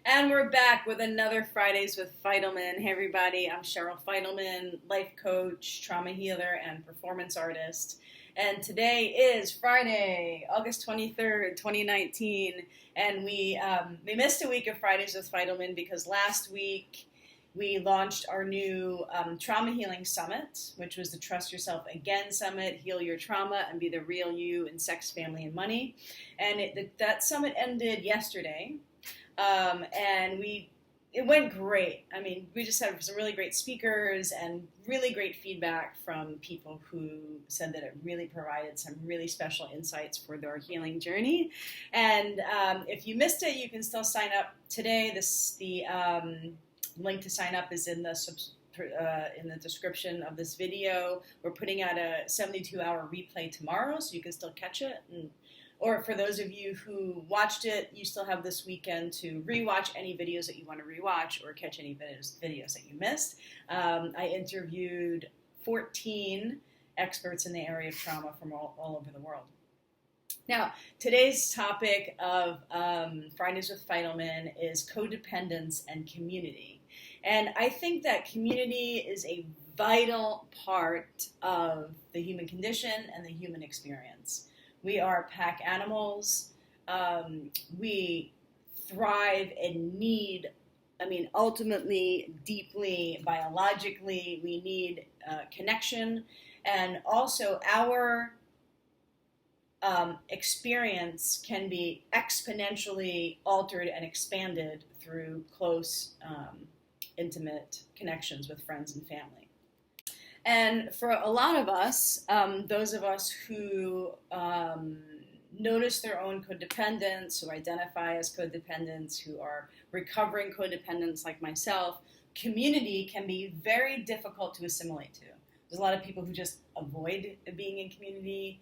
And we're back with another Fridays with Fidelman. Hey everybody, I'm Cheryl Fidelman, life coach, trauma healer, and performance artist. And today is Friday, August 23rd, 2019. And we missed a week of Fridays with Fidelman because last week we launched our new Trauma Healing Summit, which was the Trust Yourself Again Summit, Heal Your Trauma and Be the Real You in Sex, Family, and Money. And that summit ended yesterday. And it went great. I mean, we just had some really great speakers and really great feedback from people who said that it really provided some really special insights for their healing journey. And if you missed it, you can still sign up today. The link to sign up is in the description of this video. We're putting out a 72-hour replay tomorrow, so you can still catch it. Or for those of you who watched it, you still have this weekend to rewatch any videos that you want to rewatch or catch any videos that you missed. I interviewed 14 experts in the area of trauma from all over the world. Now, today's topic of Fridays with Fidelman is codependence and community. And I think that community is a vital part of the human condition and the human experience. We are pack animals. We thrive and need, ultimately, deeply, biologically, we need connection. And also our experience can be exponentially altered and expanded through close, intimate connections with friends and family. And for a lot of us, those of us who notice their own codependence, who identify as codependents, who are recovering codependents like myself, community can be very difficult to assimilate to. There's a lot of people who just avoid being in community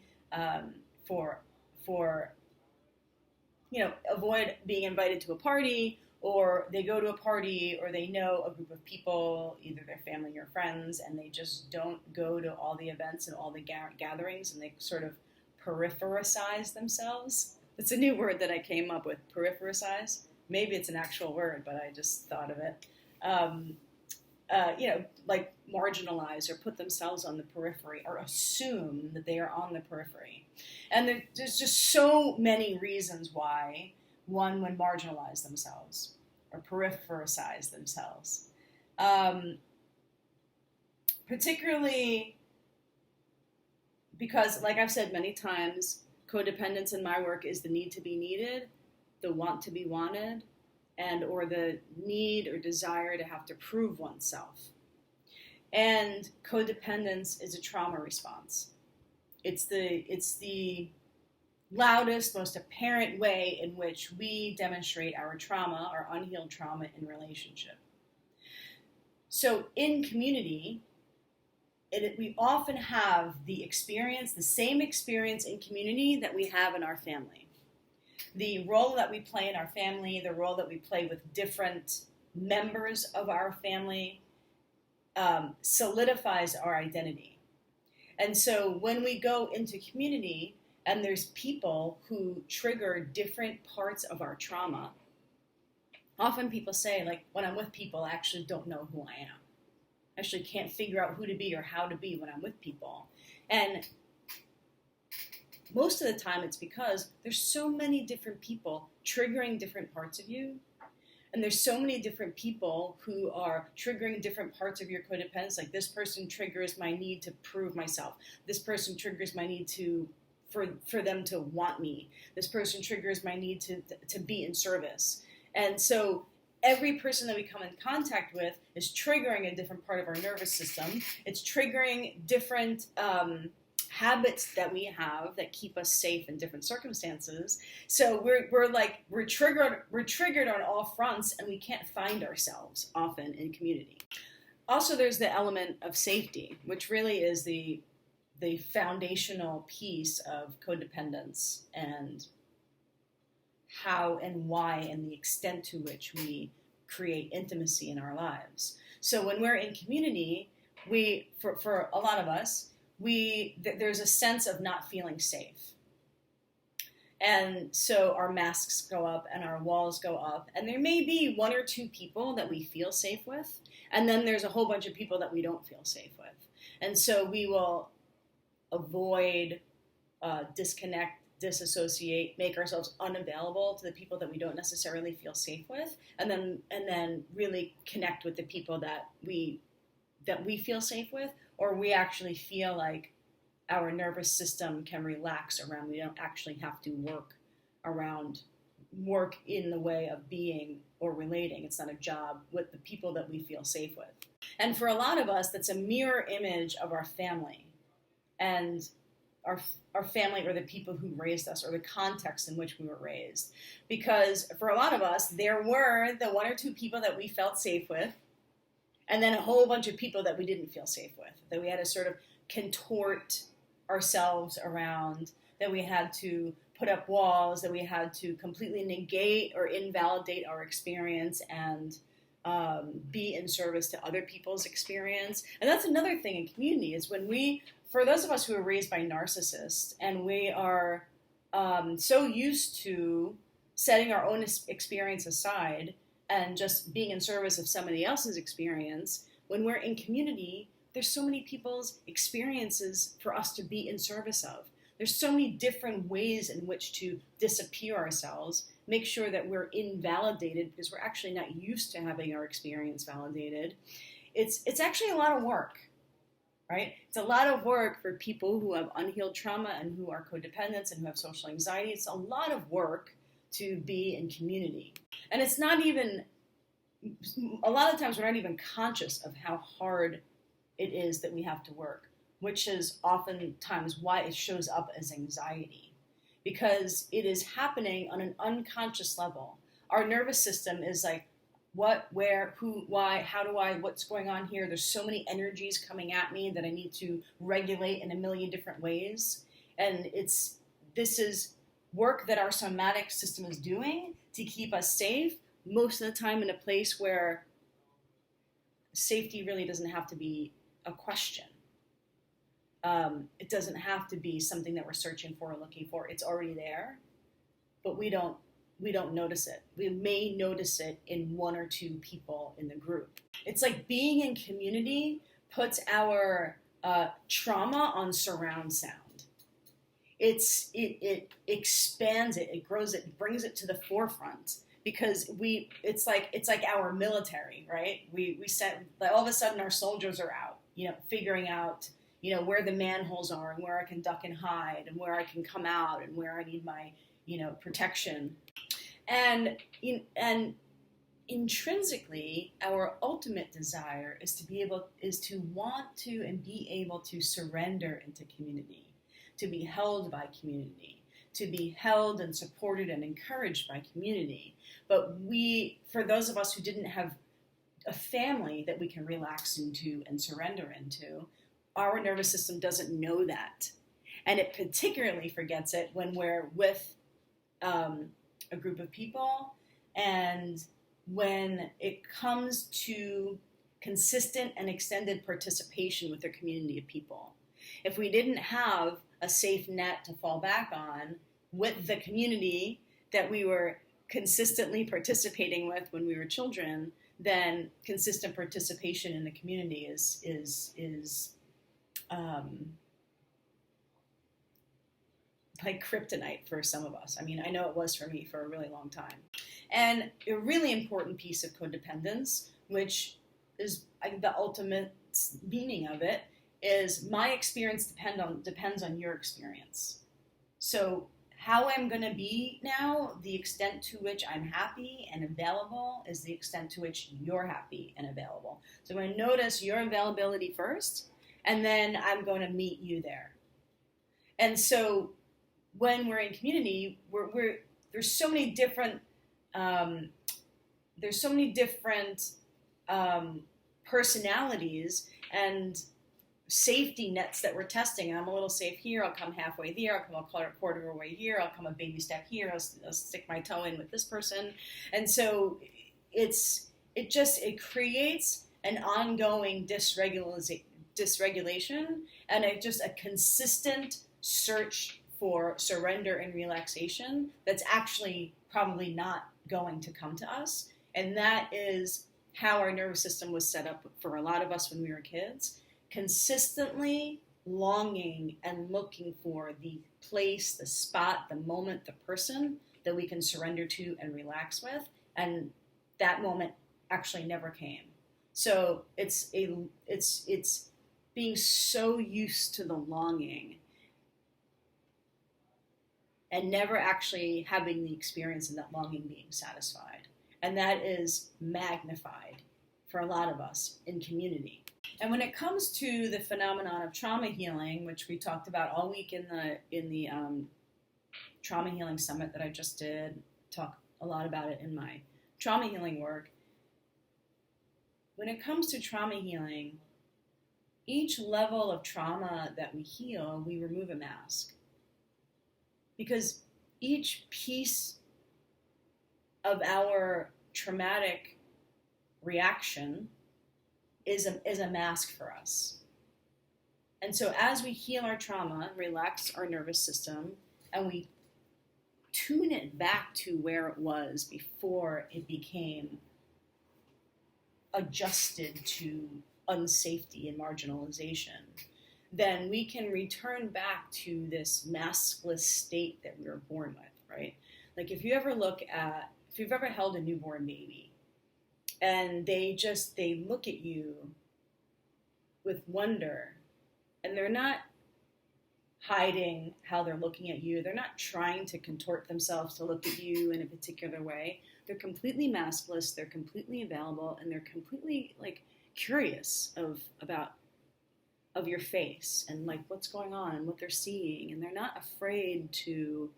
avoid being invited to a party, or they go to a party, or they know a group of people, either their family or friends, and they just don't go to all the events and all the gatherings, and they sort of periphericize themselves. It's a new word that I came up with, periphericize. Maybe it's an actual word, but I just thought of it. Like marginalize or put themselves on the periphery or assume that they are on the periphery. And there's just so many reasons why one would marginalize themselves or periphericize themselves. Particularly because, like I've said many times, codependence in my work is the need to be needed, the want to be wanted, and or the need or desire to have to prove oneself. And codependence is a trauma response. It's the loudest, most apparent way in which we demonstrate our trauma, our unhealed trauma in relationship. So in community, we often have the same experience in community that we have in our family. The role that we play in our family, the role that we play with different members of our family, solidifies our identity. And so when we go into community, and there's people who trigger different parts of our trauma. Often people say, like, when I'm with people, I actually don't know who I am. I actually can't figure out who to be or how to be when I'm with people. And most of the time it's because there's so many different people triggering different parts of you. And there's so many different people who are triggering different parts of your codependence. Like, this person triggers my need to prove myself. This person triggers my need for them to want me. This person triggers my need to be in service. And so every person that we come in contact with is triggering a different part of our nervous system. It's triggering different habits that we have that keep us safe in different circumstances. So we're triggered on all fronts, and we can't find ourselves often in community. Also, there's the element of safety, which really is the foundational piece of codependence and how and why and the extent to which we create intimacy in our lives. So when we're in community, for a lot of us, there's a sense of not feeling safe. And so our masks go up and our walls go up. And there may be one or two people that we feel safe with. And then there's a whole bunch of people that we don't feel safe with. And so we will avoid, disconnect, disassociate, make ourselves unavailable to the people that we don't necessarily feel safe with, and then really connect with the people that we feel safe with, or we actually feel like our nervous system can relax around. We don't actually have to work in the way of being or relating. It's not a job with the people that we feel safe with. And for a lot of us, that's a mirror image of our family and our family, or the people who raised us, or the context in which we were raised. Because for a lot of us, there were the one or two people that we felt safe with, and then a whole bunch of people that we didn't feel safe with, that we had to sort of contort ourselves around, that we had to put up walls, that we had to completely negate or invalidate our experience and be in service to other people's experience. And that's another thing in community, is for those of us who are raised by narcissists, and we are so used to setting our own experience aside and just being in service of somebody else's experience, when we're in community, there's so many people's experiences for us to be in service of. There's so many different ways in which to disappear ourselves, make sure that we're invalidated because we're actually not used to having our experience validated. It's actually a lot of work. Right? It's a lot of work for people who have unhealed trauma and who are codependents and who have social anxiety. It's a lot of work to be in community. And it's not even, a lot of times we're not even conscious of how hard it is that we have to work, which is oftentimes why it shows up as anxiety. Because it is happening on an unconscious level. Our nervous system is like, what, where, who, why, how do I, what's going on here? There's so many energies coming at me that I need to regulate in a million different ways. And this is work that our somatic system is doing to keep us safe, most of the time in a place where safety really doesn't have to be a question. It doesn't have to be something that we're searching for or looking for. It's already there, but we don't notice it. We may notice it in one or two people in the group. It's like being in community puts our trauma on surround sound. It expands it, it grows it, brings it to the forefront, because it's like our military, right? We set, all of a sudden our soldiers are out, figuring out, where the manholes are and where I can duck and hide and where I can come out and where I need my, protection. And intrinsically, our ultimate desire is to want to and be able to surrender into community, to be held by community, to be held and supported and encouraged by community. But for those of us who didn't have a family that we can relax into and surrender into, our nervous system doesn't know that. And it particularly forgets it when we're with a group of people, and when it comes to consistent and extended participation with a community of people. If we didn't have a safe net to fall back on with the community that we were consistently participating with when we were children, then consistent participation in the community is like kryptonite for some of us. I mean, I know it was for me for a really long time. And a really important piece of codependence, which is the ultimate meaning of it, is my experience depends on your experience. So how I'm going to be now, the extent to which I'm happy and available, is the extent to which you're happy and available. So I'm going to notice your availability first, and then I'm going to meet you there. And so when we're in community, there's so many different personalities and safety nets that we're testing. I'm a little safe here, I'll come halfway there, I'll come a quarter of a way here, I'll come a baby step here, I'll stick my toe in with this person. And so it creates an ongoing dysregulation and just a consistent search for surrender and relaxation that's actually probably not going to come to us. And that is how our nervous system was set up for a lot of us when we were kids, consistently longing and looking for the place, the spot, the moment, the person that we can surrender to and relax with. And that moment actually never came. So it's being so used to the longing and never actually having the experience of that longing being satisfied. And that is magnified for a lot of us in community. And when it comes to the phenomenon of trauma healing, which we talked about all week in the trauma healing summit that I just did, talk a lot about it in my trauma healing work. When it comes to trauma healing, each level of trauma that we heal, we remove a mask. Because each piece of our traumatic reaction is a mask for us. And so as we heal our trauma, relax our nervous system, and we tune it back to where it was before it became adjusted to unsafety and marginalization, then we can return back to this maskless state that we were born with, right? Like if you've ever held a newborn baby and they look at you with wonder, and they're not hiding how they're looking at you. They're not trying to contort themselves to look at you in a particular way. They're completely maskless, they're completely available, and they're completely curious of your face and what's going on and what they're seeing, and they're not afraid to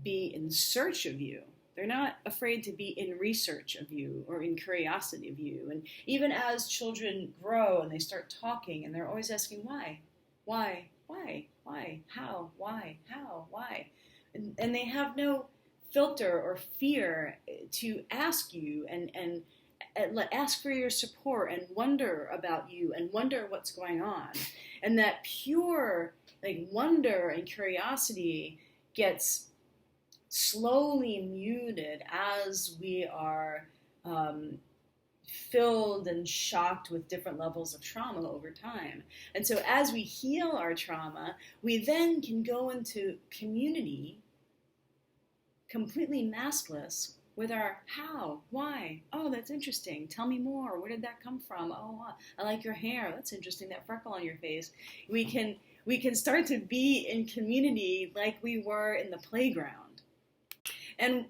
be in search of you. They're not afraid to be in research of you or in curiosity of you. And even as children grow and they start talking, and they're always asking why, how, why, and they have no filter or fear to ask you and ask for your support and wonder about you and wonder what's going on. And that pure wonder and curiosity gets slowly muted as we are filled and shocked with different levels of trauma over time. And so as we heal our trauma, we then can go into community completely maskless with our how, why, oh, that's interesting, tell me more, where did that come from, oh, I like your hair, that's interesting, that freckle on your face. We can start to be in community like we were in the playground. And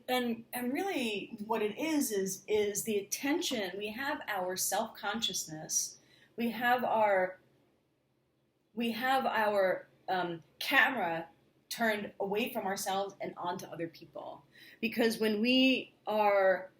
really what it is the attention. We have our self-consciousness, we have our camera turned away from ourselves and onto other people. Because when we are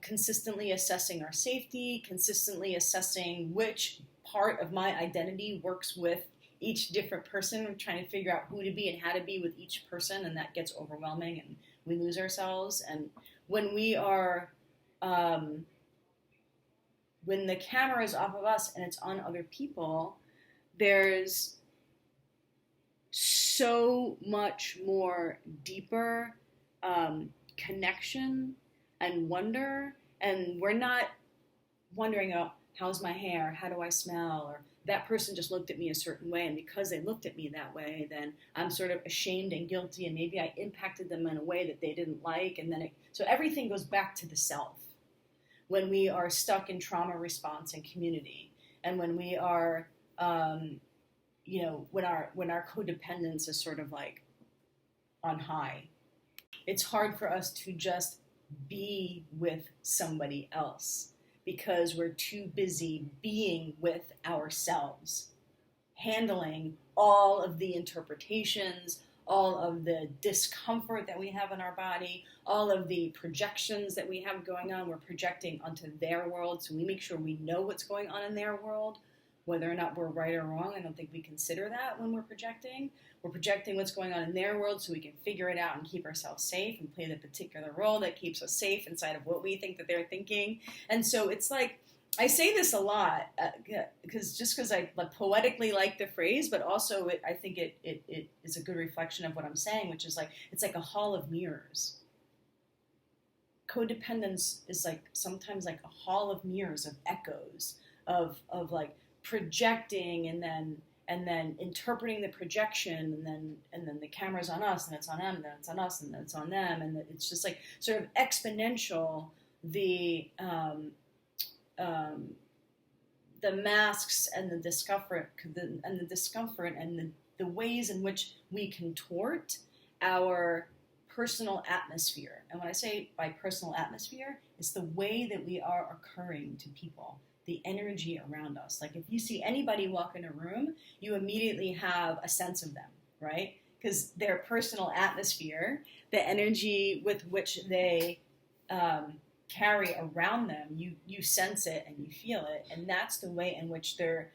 consistently assessing our safety, consistently assessing which part of my identity works with each different person, we're trying to figure out who to be and how to be with each person, and that gets overwhelming and we lose ourselves. And when we are, when the camera is off of us and it's on other people, there's so much more deeper connection and wonder, and we're not wondering, oh, how's my hair, how do I smell, or that person just looked at me a certain way, and because they looked at me that way, then I'm sort of ashamed and guilty, and maybe I impacted them in a way that they didn't like, and then so everything goes back to the self when we are stuck in trauma response and community, and when we are when our codependence is sort of on high. It's hard for us to just be with somebody else because we're too busy being with ourselves, handling all of the interpretations, all of the discomfort that we have in our body, all of the projections that we have going on. We're projecting onto their world, so we make sure we know what's going on in their world. Whether or not we're right or wrong, I don't think we consider that when we're projecting. We're projecting what's going on in their world so we can figure it out and keep ourselves safe and play the particular role that keeps us safe inside of what we think that they're thinking. And so it's I say this a lot because I poetically like the phrase, but also I think it is a good reflection of what I'm saying, which is like it's like a hall of mirrors. Codependence is like sometimes like a hall of mirrors, of echoes, of like projecting and then interpreting the projection, and then the camera's on us and it's on them, and then it's on us and then it's on them, and it's just like sort of exponential the masks and the discomfort and the ways in which we contort our personal atmosphere. And when I say by personal atmosphere, it's the way that we are occurring to people, the energy around us. Like if you see anybody walk in a room, you immediately have a sense of them, right? Because their personal atmosphere, the energy with which they carry around them, you sense it and you feel it, and that's the way in which the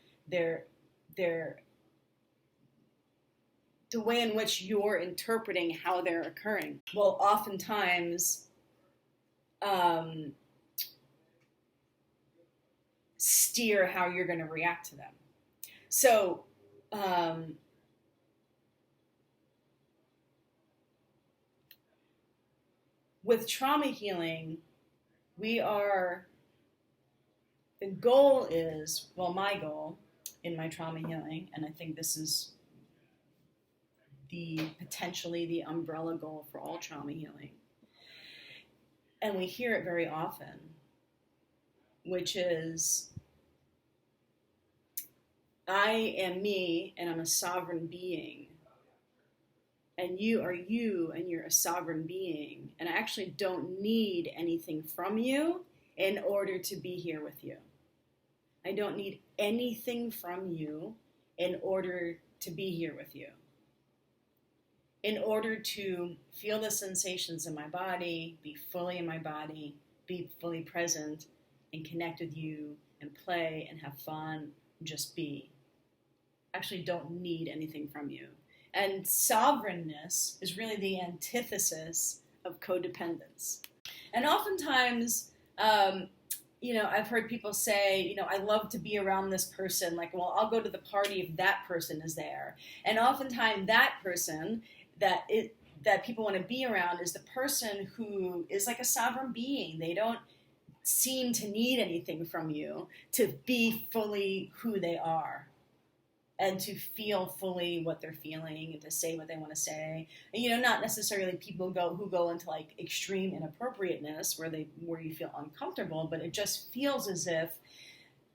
way in which you're interpreting how they're occurring will oftentimes steer how you're going to react to them. So with trauma healing, the goal is, well, my goal in my trauma healing, and I think this is potentially the umbrella goal for all trauma healing, and we hear it very often, which is, I am me and I'm a sovereign being, and you are you and you're a sovereign being, and I actually don't need anything from you in order to be here with you. I don't need anything from you in order to be here with you. In order to feel the sensations in my body, be fully in my body, be fully present, and connect with you, and play, and have fun, just be. Actually don't need anything from you. And sovereignness is really the antithesis of codependence. And oftentimes, I've heard people say, I love to be around this person. Like, well, I'll go to the party if that person is there. And oftentimes that person that people want to be around is the person who is like a sovereign being. They don't seem to need anything from you to be fully who they are, and to feel fully what they're feeling, and to say what they want to say. And, not necessarily people who go into like extreme inappropriateness where you feel uncomfortable, but it just feels as if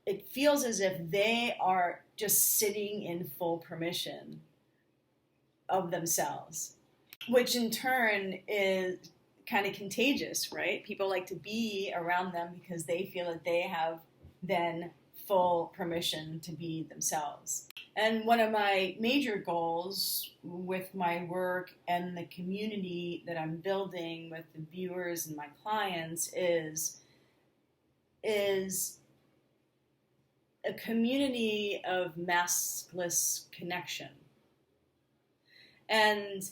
they are just sitting in full permission of themselves, which in turn is kind of contagious, right? People like to be around them because they feel that they have then full permission to be themselves. And one of my major goals with my work and the community that I'm building with the viewers and my clients is a community of maskless connection. And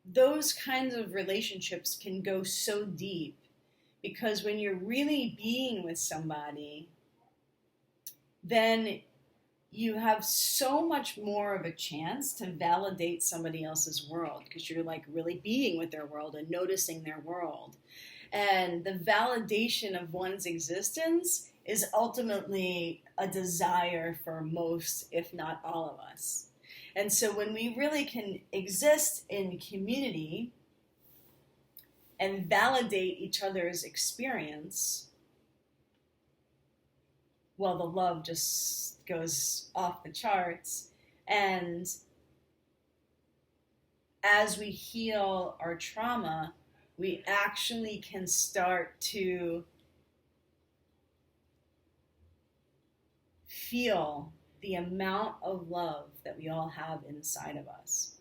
those kinds of relationships can go so deep, because when you're really being with somebody, then you have so much more of a chance to validate somebody else's world, because you're like really being with their world and noticing their world. And the validation of one's existence is ultimately a desire for most, if not all of us. And so when we really can exist in community and validate each other's experience, well, the love just goes off the charts. And as we heal our trauma, we actually can start to feel the amount of love that we all have inside of us.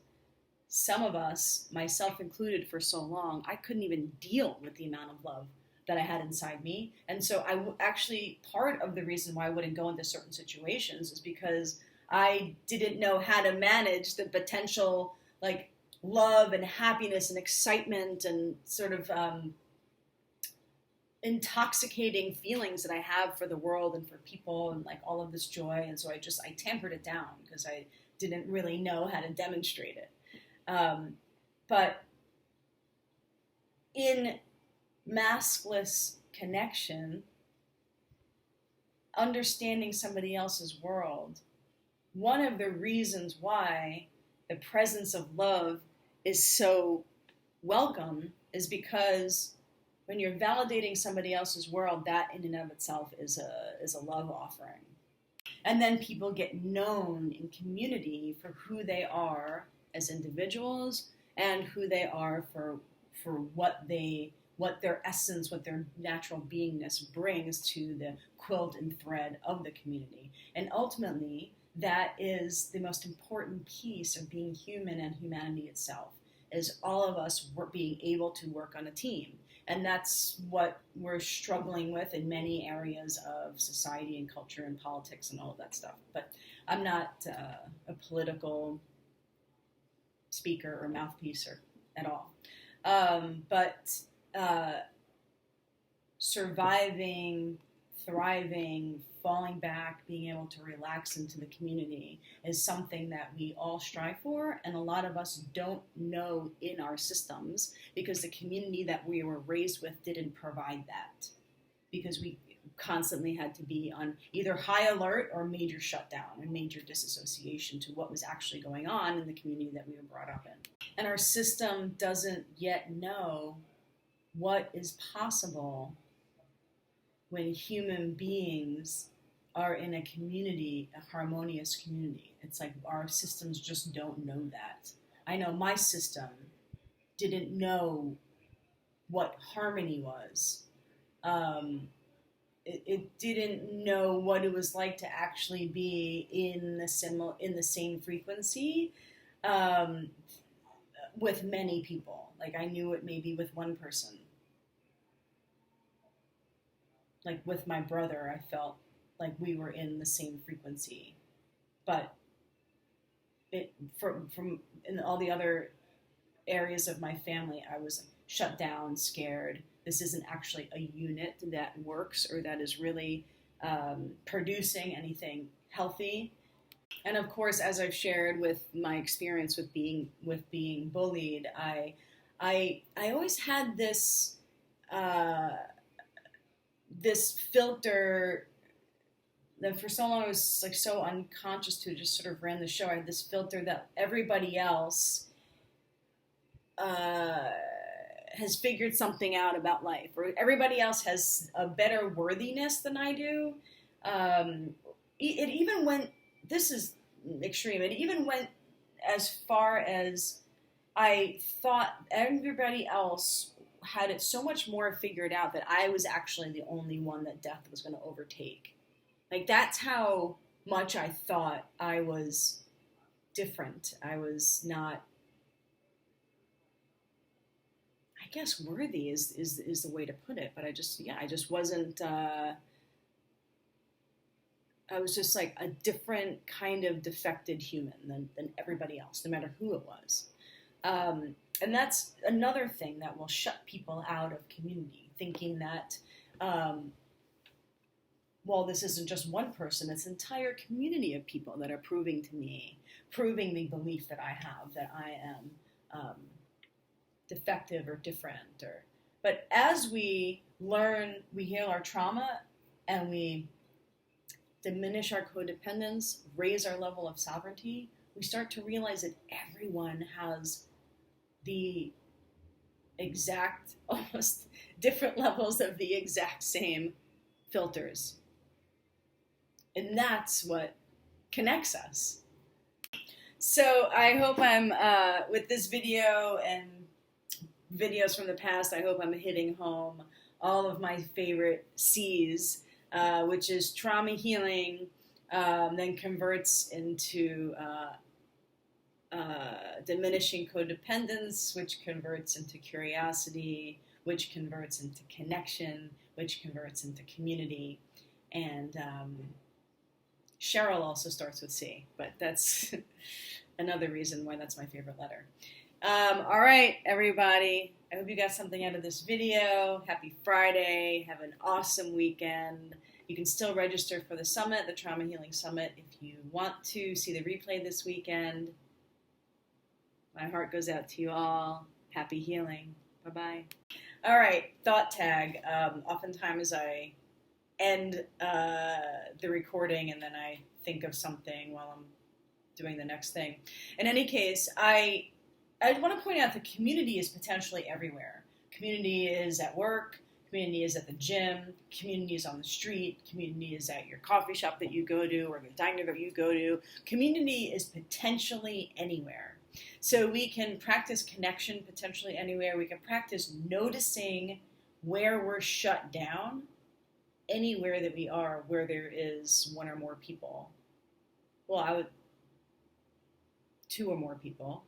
Some of us, myself included for so long, I couldn't even deal with the amount of love that I had inside me. And so actually, part of the reason why I wouldn't go into certain situations is because I didn't know how to manage the potential like love and happiness and excitement and sort of intoxicating feelings that I have for the world and for people and like all of this joy. And so I tempered it down because I didn't really know how to demonstrate it. But in maskless connection, understanding somebody else's world, one of the reasons why the presence of love is so welcome is because when you're validating somebody else's world, that in and of itself is a love offering. And then people get known in community for who they are as individuals and who they are for what their essence, what their natural beingness brings to the quilt and thread of the community. And ultimately, that is the most important piece of being human and humanity itself, is all of us being able to work on a team. And that's what we're struggling with in many areas of society and culture and politics and all of that stuff. But I'm not a political speaker or mouthpiece at all. But surviving, thriving, falling back, being able to relax into the community is something that we all strive for, and a lot of us don't know in our systems because the community that we were raised with didn't provide that, because we constantly had to be on either high alert or major shutdown and major disassociation to what was actually going on in the community that we were brought up in. And our system doesn't yet know what is possible when human beings are in a community, a harmonious community. It's like our systems just don't know that. I know my system didn't know what harmony was. It didn't know what it was like to actually be in the same frequency with many people. Like I knew it maybe with one person. Like with my brother, I felt like we were in the same frequency, but from in all the other areas of my family, I was shut down, scared. This isn't actually a unit that works or that is really producing anything healthy. And of course, as I've shared with my experience with being bullied, I always had this filter that for so long I was like so unconscious to, just sort of ran the show. I had this filter that everybody else has figured something out about life, or everybody else has a better worthiness than I do. It even went, this is extreme, it even went as far as I thought everybody else had it so much more figured out that I was actually the only one that death was going to overtake. Like, that's how much I thought I was different. I was not, I guess worthy is the way to put it, but I just wasn't, I was just like a different kind of defected human than everybody else, no matter who it was. And that's another thing that will shut people out of community, thinking that, well, this isn't just one person, it's an entire community of people that are proving the belief that I have, that I am defective or different. But as we learn, we heal our trauma, and we diminish our codependence, raise our level of sovereignty, we start to realize that everyone has the exact, almost different levels of the exact same filters. And that's what connects us. So I hope I'm, with this video and videos from the past, I hope I'm hitting home all of my favorite C's, which is trauma healing, then converts into diminishing codependence, which converts into curiosity, which converts into connection, which converts into community. And Cheryl also starts with C, but that's another reason why that's my favorite letter. All right, everybody. I hope you got something out of this video. Happy Friday. Have an awesome weekend. You can still register for the summit, the Trauma Healing Summit, if you want to see the replay this weekend. My heart goes out to you all. Happy healing. Bye-bye. All right, thought tag. Oftentimes I end the recording and then I think of something while I'm doing the next thing. In any case, I want to point out that community is potentially everywhere. Community is at work, community is at the gym, community is on the street, community is at your coffee shop that you go to or the diner that you go to. Community is potentially anywhere. So we can practice connection potentially anywhere. We can practice noticing where we're shut down anywhere that we are, where there is one or more people. Well, 2 or more people.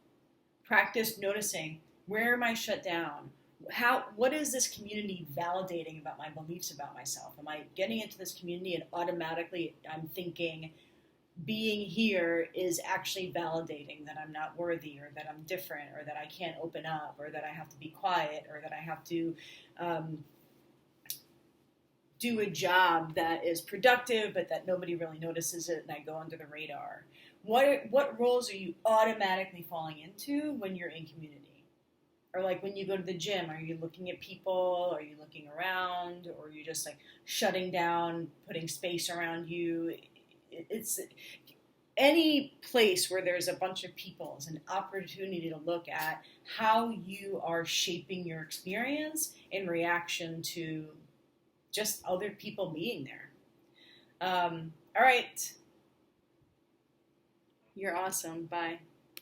Practice noticing, where am I shut down? What is this community validating about my beliefs about myself? Am I getting into this community and automatically I'm thinking being here is actually validating that I'm not worthy or that I'm different or that I can't open up or that I have to be quiet or that I have to do a job that is productive but that nobody really notices it and I go under the radar? What roles are you automatically falling into when you're in community? Or like when you go to the gym, are you looking at people? Are you looking around? Or are you just like shutting down, putting space around you? It's any place where there's a bunch of people is an opportunity to look at how you are shaping your experience in reaction to just other people being there. All right. You're awesome. Bye.